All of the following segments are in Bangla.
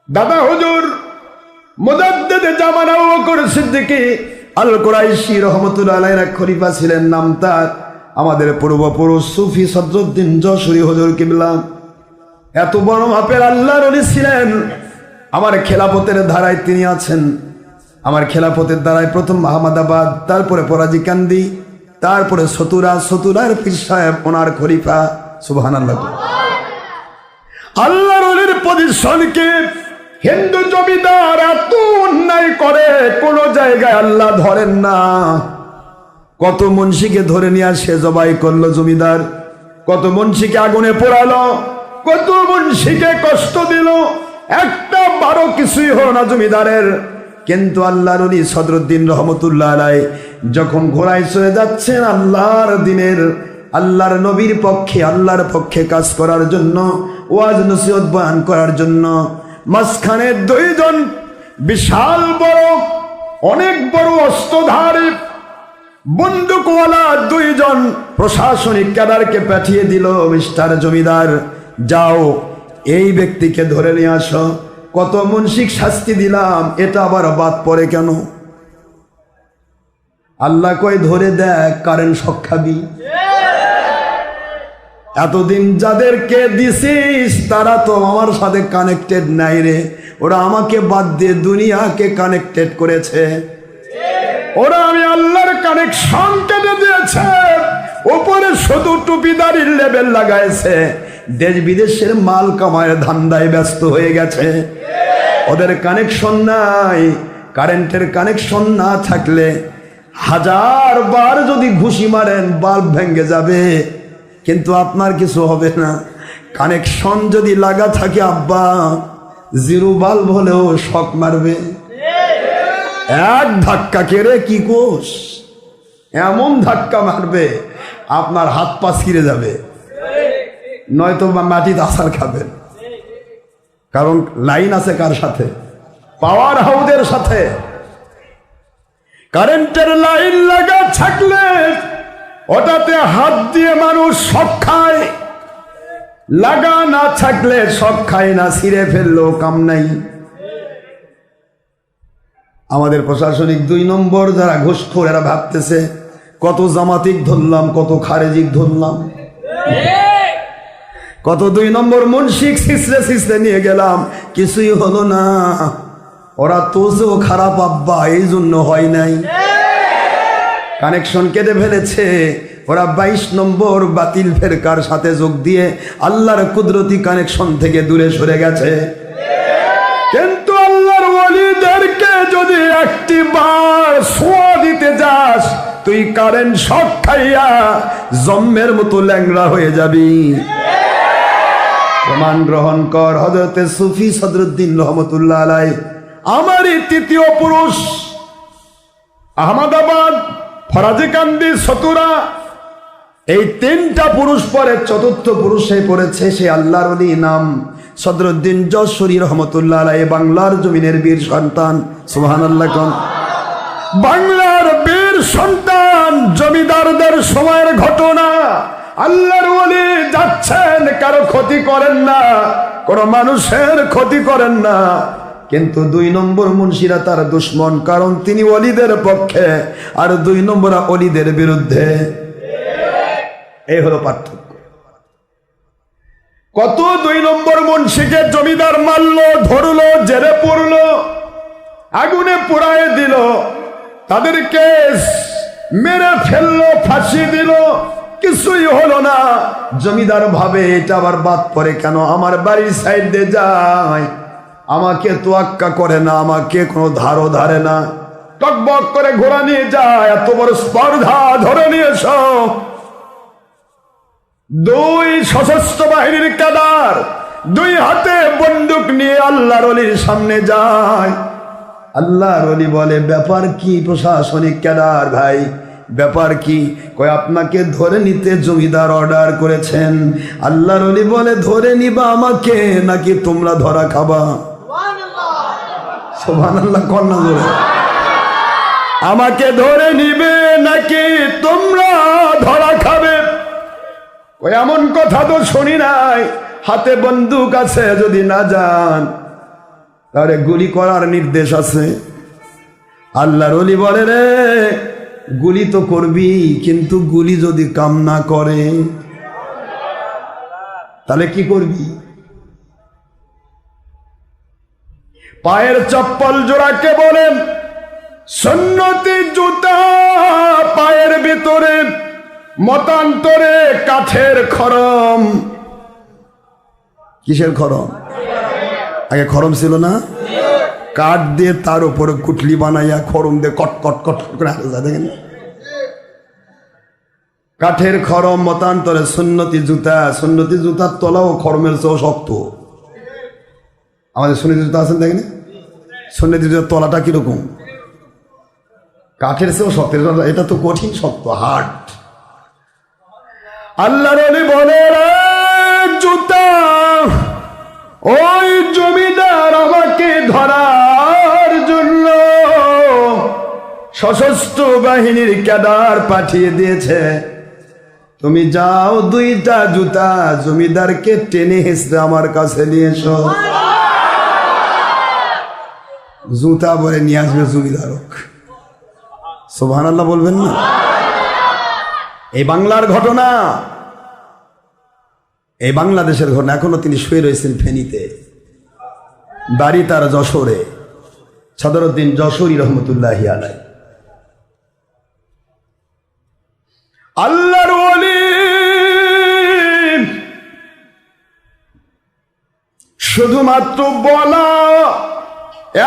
দাদা হুজুর মুজাদ্দিদ জামান আবু বকর সিদ্দিকী আল কুরাইশি রাহমাতুল্লাহ আলাইহি খলিফা ছিলেন। নাম তার আমাদের পূর্বপুরুষ সুফি সদরুদ্দিন যশোরী হুজুর কিবলা। এত বড় মাপের আল্লাহর ওলি ছিলেন। আমার খেলাফতের ধারায় তিনি আছেন। আমার খেলাফতের ধারায় প্রথম আহমদাবাদ, তারপরে পরাজিকান্দি, তারপরে সতুরার পীর সাহেব ওনার খলিফা। সুবহানাল্লাহ। আল্লাহর ওলির পজিশনকে হিন্দু জমিদার এত অন্যায় করে কোন জায়গায় আল্লাহ ধরেন না। কত মুন্সিকে ধরে নিয়ে সে জবাই করলো জমিদার, কত মুন্সিকে আগুনে পোড়ালো, কত মুন্সিকে কষ্ট দিল, একটা বারো কিছুই হলো না জমিদারের। কিন্তু আল্লাহর ওলি সদরুদ্দিন রহমতুল্লাহ আলাইহি যখন ঘোড়ায় চলে যাচ্ছেন আল্লাহর দিনের, আল্লাহর নবীর পক্ষে, আল্লাহর পক্ষে কাজ করার জন্য, ওয়াজ নসিহত বয়ান করার জন্য, মাঝখানে দুইজন বিশাল বড়, অনেক বড় অস্ত্রধারী বন্দুকওয়ালা দুইজন প্রশাসনিক ক্যাডারকে পাঠিয়ে দিল, মিস্টার জমিদার যাও এই ব্যক্তিকে ধরে নিয়ে আসো। কত মুন্সিক শাস্তি দিলাম, এটা আবার বাদ পড়ে কেন? আল্লাহ কই ধরে দেখ, কারেন্ট শক খাবি। এতদিন যাদেরকে দিছিস তারা তো আমার সাথে কানেক্টেড নাই রে, ওরা আমাকে বাদ দিয়ে দুনিয়াকে কানেক্টেড করেছে। ওরা আমি আল্লাহর কানেকশন কেটে দিয়েছে, উপরে শুধু টুপিদারির লেবেল লাগাইছে, দেশ বিদেশের মাল কামায়ের ধান্দায় ব্যস্ত হয়ে গেছে। ওদের কানেকশন নাই। কারেন্টের কানেকশন না থাকলে 1000 বার যদি ঘুষি মারেন বাল্ব ভেঙে যাবে, কিন্তু আপনার কিছু হবে না। কানেকশন যদি লাগা থাকে আব্বা, জিরো বাল্ব হলেও শক মারবে। এক ধাক্কা কেড়ে কি কোষ, এমন ধাক্কা মারবে আপনার হাত পা ছিঁড়ে যাবে, নয়তো মাটিতে আছাড় খাবেন। কারণ লাইন আছে কার সাথে? পাওয়ার হাউসের সাথে। কারেন্টের লাইন লাগা থাকলে ওটাতে হাত দিয়ে মানুষ শক খায়, লাগা না থাকলে শক খায় না, ছিঁড়ে ফেললেও কাম নাই। আমাদের প্রশাসনিক 2 নম্বর যারা ঘুষখোর, এরা ভাবতেছে কত জামাতিক ধরলাম, কত খারেজিক ধরলাম, কত 2 নম্বর মুন্সিক সিসরে নিয়ে গেলাম, কিছুই হলো না। ওরা তোজও খারাপ আব্বা, এই জন্য হয় নাই। কানেকশন কেটে ফেলেছে। ওরা 22 নম্বর বাতিল ফেরকার সাথে যোগ দিয়ে আল্লাহর কুদরতি কানেকশন থেকে দূরে সরে গেছে। কিন্তু আল্লাহর ওলিদেরকে যদি একটি বার ছোঁয়া দিতে যাস, তুই কারেন্ট শক খাইয়া জম্মের মতো ল্যাংড়া হয়ে যাবি। প্রমাণ গ্রহণ কর। হযরতে সুফি সদরুদ্দিন রহমতুল্লাহ আলাইহি আমারই 3য় পুরুষ, আহমদাবাদ, ফরাজিকান্দি, সতুরা, এই 3টা পুরুষ পরে 4র্থ পুরুষে পড়েছে সে আল্লাহর ওলি, নাম সদরুদ্দিন যশোরী রহমতুল্লাহ আলাইহি, বাংলার জমিনের বীর সন্তান। সুবহানাল্লাহ। কোন বাংলার বীর সন্তান, জমিদারদের সময়ের ঘটনা। আল্লাহর ওলি যাচ্ছেন, কারো ক্ষতি করেন না, কোন মানুষের ক্ষতি করেন না, কিন্তু 2 নম্বর মুন্সিরা তার দুশ্মন, কারণ তিনি ওলিদের পক্ষে আর 2 নম্বর ওলিদের বিরুদ্ধে। এই হলো পার্থক্য। কত 2 নম্বর মুন্সিকে জমিদার মারলো, ধরলো, জেলে পড়লো, আগুনে পোড়ায় দিল, তাদেরকে মেরে ফেললো, ফাঁসি দিল, কিছুই হলো না। জমিদার ভাবে এটা আবার বাদ পড়ে কেন? আমার বাড়ির সাইড দিয়ে যায়, আমাকে তোয়াক্কা করে না, আমাকে কোনো ধারও ধারে না, টকবক করে ঘোড়া নিয়ে যায়। এত বড় স্পর্ধা, ধরে নিয়েছ। 2 সশস্ত্র বাহিনীর ক্যাডার 2 হাতে বন্দুক নিয়ে আল্লাহর ওলির সামনে যায়। আল্লাহর ওলি বলে, ব্যাপার কি প্রশাসনিক ক্যাডার ভাই, ব্যাপার কি? কয় আপনাকে ধরে নিতে জমিদার অর্ডার করেছেন। আল্লাহর ওলি বলে, ধরে নিবা আমাকে নাকি তোমরা ধরা খাবা? সুবহানাল্লাহ। কন্যা ধরে আমাকে ধরে নিবে নাকি তোমরা ধরা খাবে? ওই এমন কথা তো শুনি নাই। হাতে বন্দুক আছে, যদি না যান তাহলে গুলি করার নির্দেশ আছে। আল্লাহর ওলি বলে রে গুলি তো করবি, কিন্তু গুলি যদি কাম না করে তাহলে কি করবি? পায়ের চপ্পল জোড়াকে বলে সুন্নতি জুতা, পায়ের ভিতরে মতান্তরে কাঠের খরম। কিসের খরম? আগে খরম ছিল না, কাঠ দিয়ে তার উপরে কুটলি বানাইয়া খরম দিয়ে কট কট কট করে হাতে দেখেন, কাঠের খরম মতান্তরে সুন্নতি জুতা। সুন্নতি জুতার তলাও খরমের চেয়েও শক্ত। আমাদের সুন্নতি জুতা আছেন দেখেন, সুন্নতি জুতার তলাটা কিরকম? কাঠের চেয়েও শক্ত। এটা তো কঠিন শক্ত, হার্ড। আল্লাহর ওলি বলে জুতা ওই জমিদার আমাকে ধরার জন্য সশস্ত্র বাহিনীর ক্যাডার পাঠিয়ে দিয়েছে, তুমি যাও দুইটা জুতা জমিদারকে টেনে হেসড়ে আমার কাছে নিয়ে এসো। জুতা বলে নিয়ে আসবে জমিদারক। সুবহানাল্লাহ বলবেন না? এই বাংলার ঘটনা, এই বাংলাদেশের ঘটনা। এখনো তিনি শুয়ে রয়েছেন ফেনীতে, বাড়ি তার যশোরে, সদরউদ্দিন যশোরী রহমতুল্লাহি আলাইহি। আল্লাহর ওলি শুধুমাত্র বলা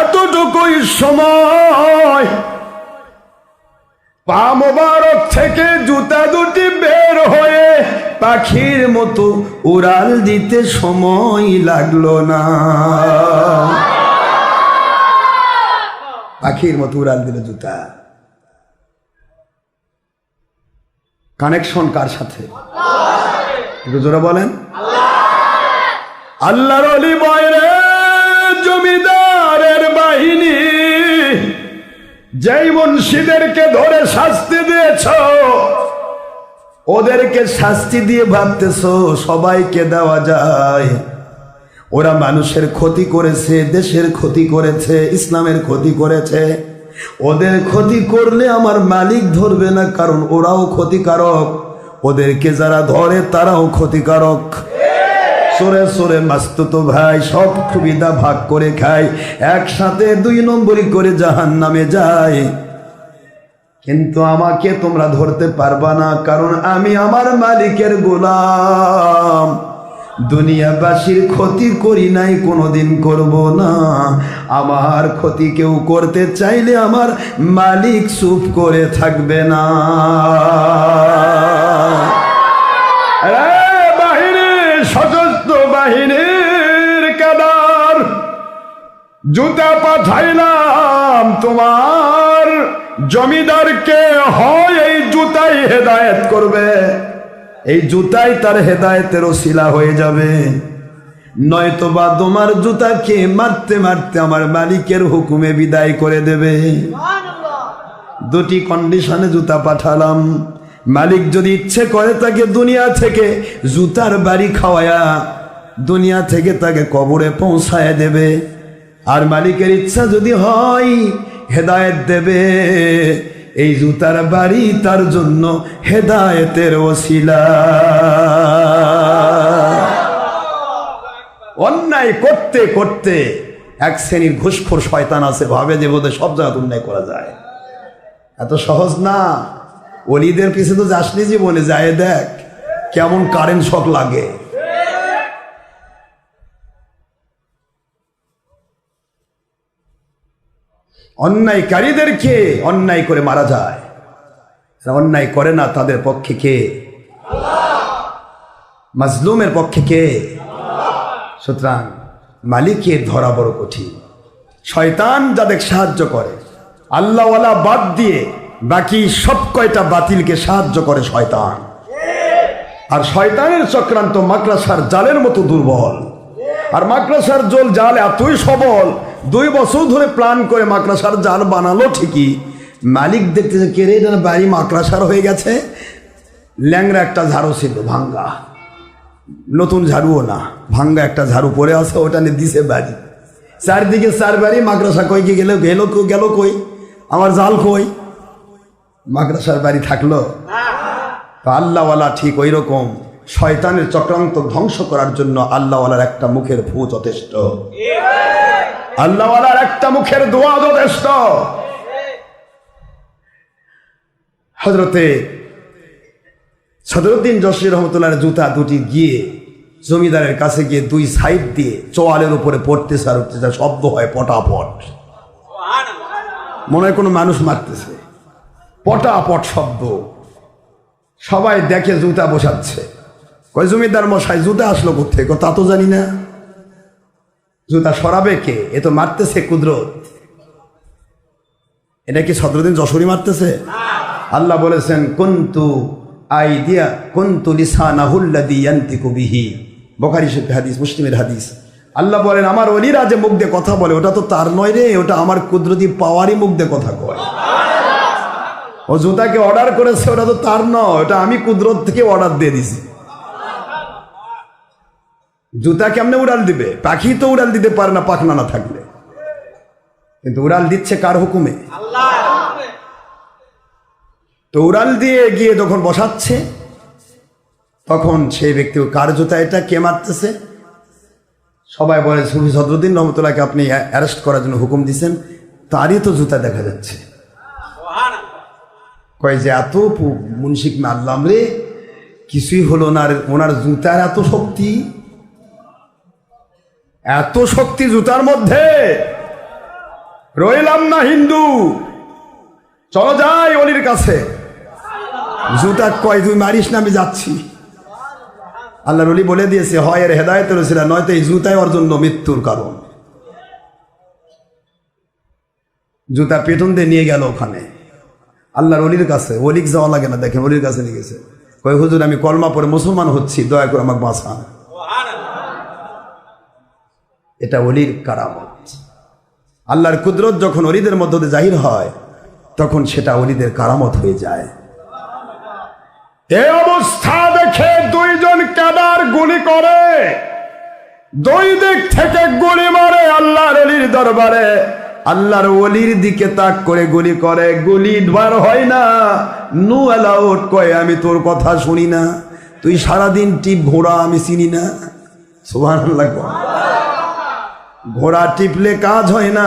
এতটুকুই সময়, পা মোবারক থেকে জুতা দুটি বের হয়ে পাখির মতো উড়াল দিতে সময় লাগলো না। পাখির মতো উড়াল দিল জুতা। কানেকশন কার সাথে? একটু জোরে বলেন। আল্লাহর ওলি বলে জমিদারের বাহিনী যেই মুন্সিদেরকে ধরে শাস্তি দিয়েছ, ওদেরকে শাস্তি দিয়ে ভাবতেছ সবাইকে দেওয়া যায়। ওরা মানুষের ক্ষতি করেছে, দেশের ক্ষতি করেছে, ইসলামের ক্ষতি করেছে। ওদের ক্ষতি করলে আমার মালিক ধরবে না, কারণ ওরাও ক্ষতিকারক। ওদেরকে যারা ধরে তারাও ক্ষতিকারক। সরে সরে মাস্তুতো ভাই সব সুবিধা ভাগ করে খায়, একসাথে 2 নম্বরই করে জাহান্নামে যায়। কিন্তু আমাকে তোমরা ধরতে পারবা না, কারণ আমি আমার মালিকের গোলাম। দুনিয়াবাসীর ক্ষতি করি নাই, কোনোদিন করব না। আমার ক্ষতি কেউ করতে চাইলে আমার মালিক চুপ করে থাকবে না। সশস্ত্র বাহিনীর ক্যাডার জুতা পাঠাইলাম তোমার জমিদারকে, হয় এই জুতাই হেদায়েত করবে, এই জুতাই তার হেদায়েতের ওসিলা হয়ে যাবে, নয়তোবা তোমার জুতাকে মারতে মারতে আমার মালিকের হুকুমে বিদায় করে দেবে। 2টি কন্ডিশনে জুতা পাঠালাম। মালিক যদি ইচ্ছে করে তাকে দুনিয়া থেকে জুতার বাড়ি খাওয়ায়া দুনিয়া থেকে তাকে কবরে পৌঁছায় দেবে, আর মালিকের ইচ্ছা যদি হয় হেদায়েত দেবে। এই জুতার বাড়ি তার জন্য হেদায়েতের ওসিলা। অন্যায় করতে করতে এক শ্রেণীর ঘুষখোর শয়তান আছে, ভাবে যে বোধহয় সব জায়গায় অন্যায় করা যায়। এত সহজ না। ওলিদের পিছে তো যাসনি জীবনে, যায় দেখ কেমন কারেন্ট শক লাগে। অন্যায়কারীদেরকে অন্যায় করে মারা যায়, অন্যায় করে না তাদের পক্ষে কে? মাজলুমের পক্ষে কে? সুতরাং মালিকের ধরা বড় কঠিন। শয়তান যাদের সাহায্য করে, আল্লাহওয়ালা বাদ দিয়ে বাকি সব কয়টা বাতিলকে সাহায্য করে শয়তান। আর শয়তানের চক্রান্ত মাকড়াসার জালের মতো দুর্বল। আর মাকড়াসার জাল এতই সবল, 2 বছর ধরে প্ল্যান করে মাকড়াসার জাল বানালো ঠিকই, মালিক দেখতেছে কে রে, এটা বাড়ি মাকড়াসার হয়ে গেছে। ল্যাংরা একটা ঝাড়ু ছিল ভাঙ্গা, নতুন ঝাড়ুও না, ভাঙ্গা একটা ঝাড়ু পরে আছে, ওটা নিয়ে দিছে বাড়ি। চারদিকে চারবারই মাদ্রাসা, কই কি গেল গেল কই, আমার জাল কই, মাদ্রাসার বাড়ি থাকলো। তো আল্লাহওয়ালা ঠিক ওই রকম শয়তানের চক্রান্ত ধ্বংস করার জন্য আল্লাহওয়ালার একটা মুখের ফু যথেষ্ট, আল্লাহওয়ালার একটা মুখের দোয়া যথেষ্ট। হযরতে সদরুদ্দিন যশোরী রহমতুল্লাহর জুতা দুটি গিয়ে জমিদারের কাছে গিয়ে দুই সাইড দিয়ে চোয়ালের উপরে পড়তেছে আর উঠতেছে, শব্দ হয় পটাপট, মনে হয় কোনো মানুষ মারতেছে, পটাপট শব্দ। সবাই দেখে জুতা বসাচ্ছে, কয় জমিদার মশাই জুতা আসলো কোথেকে? তা তো জানি না। জুতা সরাবে কে? এ তো মারতেছে কুদরত। এটা কি সদরুদ্দিন যশোরী মারতেছে? আল্লাহ বলেছেন কুনতু আইদিয়া কুনতু লিসানাহুল্লাযী ইয়ানতিকু বিহি, বুখারী শরীফের হাদিস, মুসলিমের হাদিস। আল্লাহ বলেন আমার ওলিরা যে মুখ দিয়ে কথা বলে ওটা তো তার নয় রে, ওটা আমার কুদরতি পাওয়ারই মুখ দিয়ে কথা কয়। ও জুতাকে অর্ডার করেছে, ওটা তো তার নয়, ওটা আমি কুদরত থেকে অর্ডার দিয়ে দিছি। জুতা কেমনে উড়াল দিবে? পাখি তো উড়াল দিতে পারে না পাখনা না থাকলে, কিন্তু উড়াল দিচ্ছে কার হুকুমে? তো উড়াল দিয়ে গিয়ে যখন বসাচ্ছে তখন সেই ব্যক্তি, কার জুতা এটা, কে মারতেছে? সবাই বলে সুফি সদরুদ্দিন রহমতুল্লাহকে আপনি অ্যারেস্ট করার জন্য হুকুম দিচ্ছেন, তারই তো জুতা দেখা যাচ্ছে। কয় যে এত মুন্সিক মারলাম রে, কিছুই হলো না, ওনার জুতার এত শক্তি, এত শক্তি জুতার মধ্যে। রইলাম না হিন্দু, চলো যাই অলির কাছে। জুতা কয় তুই মারিস না, আমি যাচ্ছি। আল্লাহর ওলি বলে দিয়েছে হয় এর হেদায়েতের ওসিলা, নয়তো এই জুতাই ওর জন্য মৃত্যুর কারণ। জুতা পেটন দিয়ে নিয়ে গেল ওখানে আল্লাহর ওলির কাছে। ওলিক যাওয়া লাগে না, দেখেন ওলির কাছে নিয়ে গেছে। কয় হুজুর আমি কলমা পড়ে মুসলমান হচ্ছি, দয়া করে আমাকে বাঁচান। এটা ওলির কারামত। আল্লাহর কুদরত যখন ওলিদের মধ্যে জাহির হয় তখন সেটা ওলিদের কারামত হয়ে যায়। এই অবস্থা দেখে দুইজন ক্যাডার গুলি করে, দুই দিক থেকে গুলি মারে আল্লাহর ওলির দরবারে। আল্লাহর ওলির দিকে তাক করে গুলি করে, গুলি বার হয় না। নো অ্যালাউড, কয় আমি তোর কথা শুনি না, তুই সারাদিন টিপ ঘোড়া, আমি চিনি না। সুবহানাল্লাহ। ঘোড়া টিপলে কাজ হয় না,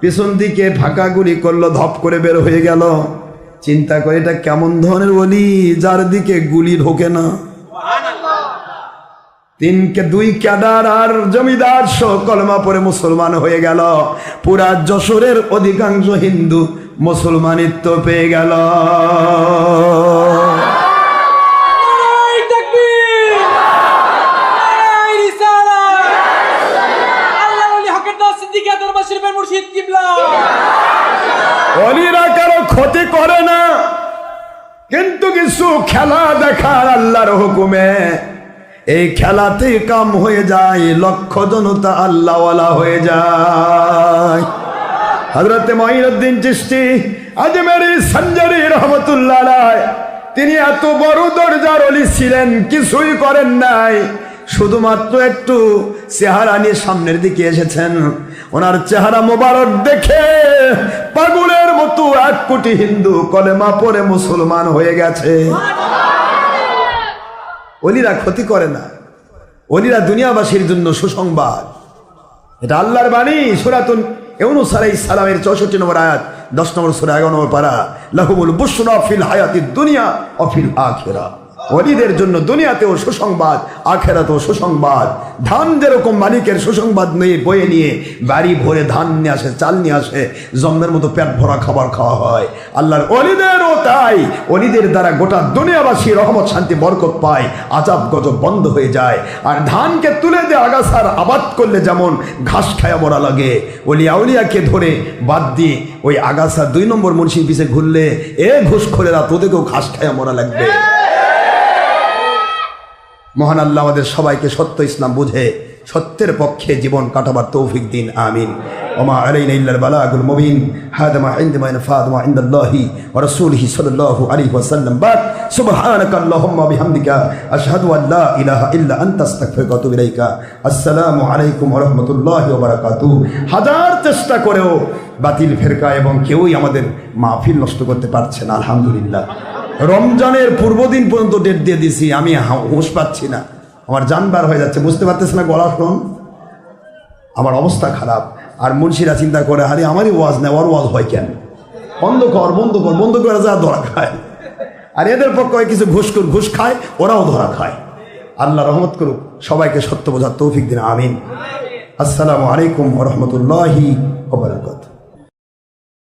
পেছন দিকে ফাঁকা গুলি করলো, ধপ করে বের হয়ে গেল। চিন্তা করে এটা কেমন ধরনের ওলি যার দিকে গুলি ঢোকে না। দুই ক্যাডার আর জমিদার সহ কলমা পরে মুসলমান হয়ে গেল। পুরা যশোরের অধিকাংশ হিন্দু মুসলমানিত্ব পেয়ে গেল। ওলিরা কারো ক্ষতি করে না, কিন্তু কিছু খেলা দেখার আল্লাহর হুকুমে এই খেলাতে কাম হয়ে যায়, লক্ষ জনতা আল্লাহওয়ালা হয়ে যায়। হযরত মুঈনুদ্দিন চিশতি আজমেরি সঞ্জারি রহমাতুল্লাহ আলাইহি, তিনি এত বড় দরজার ওলি ছিলেন, কিছুই করেন নাই, শুধুমাত্র একটু চেহারা নিয়ে সামনের দিকে এসেছেন। ওনার চেহারা মোবারক দেখে পাগলের মতো 1 কোটি হিন্দু কলেমা পড়ে মুসলমান হয়ে গেছে। ওলিরা ক্ষতি করে না, ওলিরা দুনিয়াবাসীর জন্য সুসংবাদ। এটা আল্লাহর বাণী, সূরাতুন ইউনূস আলাইহিস সালামের 64 নম্বর আয়াত, 10 নম্বর সূরা 11 নম্বর পারা। লাহুমুল বুশরা ফিল হায়াতিদ দুনিয়া ওয়া ফিল আখিরাহ। ওলিদের জন্য দুনিয়াতেও সুসংবাদ, আখেরাতেও সুসংবাদ। ধান যেরকম মালিকের সুসংবাদ নিয়ে বয়ে নিয়ে বাড়ি ভরে ধান নিয়ে আসে, চাল নিয়ে আসে, জন্মের মতো পেট ভরা খাবার খাওয়া হয়, আল্লাহর ওলিদেরও তাই। ওলিদের দ্বারা গোটা দুনিয়াবাসী রহমত, শান্তি, বরকত পায়, আজাব গজব বন্ধ হয়ে যায়। আর ধানকে তুলে দিয়ে আগাছার আবাদ করলে যেমন ঘাস খায়া মরা লাগে, ওলিয়া উলিয়াকে ধরে বাদ দিয়ে ওই আগাছা 2 নম্বর মুন্সির পিছে ঘুরলে এ ঘুষখোরেরা তোদেরকেও ঘাস খায়া মরা লাগবে। মহান আল্লাহ আমাদের সবাইকে সত্য ইসলাম বুঝে সত্যের পক্ষে জীবন কাটাবার তৌফিক দিন, আমিন। وما علينا إلا البلاغ المبين هذا ما عندما ينفع ما عند الله ورسوله صلى الله عليه وسلم بعد سبحانك اللهم وبحمدك أشهد أن لا إله إلا أنت أستغفرك وأتوب إليك السلام عليكم ورحمة الله وبركاته হাজার চেষ্টা করেও বাতিল ফেরকা এবং কেউই আমাদের মাহফিল নষ্ট করতে পারছে না আলহামদুলিল্লাহ রমজানের পূর্বদিন পর্যন্ত ডেট দিয়ে দিছি আমি হুঁশ পাচ্ছি না আমার জান বার হয়ে যাচ্ছে বুঝতে পারতেছে না গলা শুন আমার অবস্থা খারাপ আর মুন্সিরা চিন্তা করে আরে আমারই ওয়াজ নেই ওর ওয়াজ হয় কেন বন্ধ করে যা ধরা খায় আর এদের পক্ষে কিছু ঘুষ খায় ওরাও ধরা খায় আল্লাহ রহমত করুক সবাইকে সত্য বোঝার তৌফিক দিন আমিন আসসালামু আলাইকুম ওয়া রাহমাতুল্লাহি ওয়া বারাকাতুহু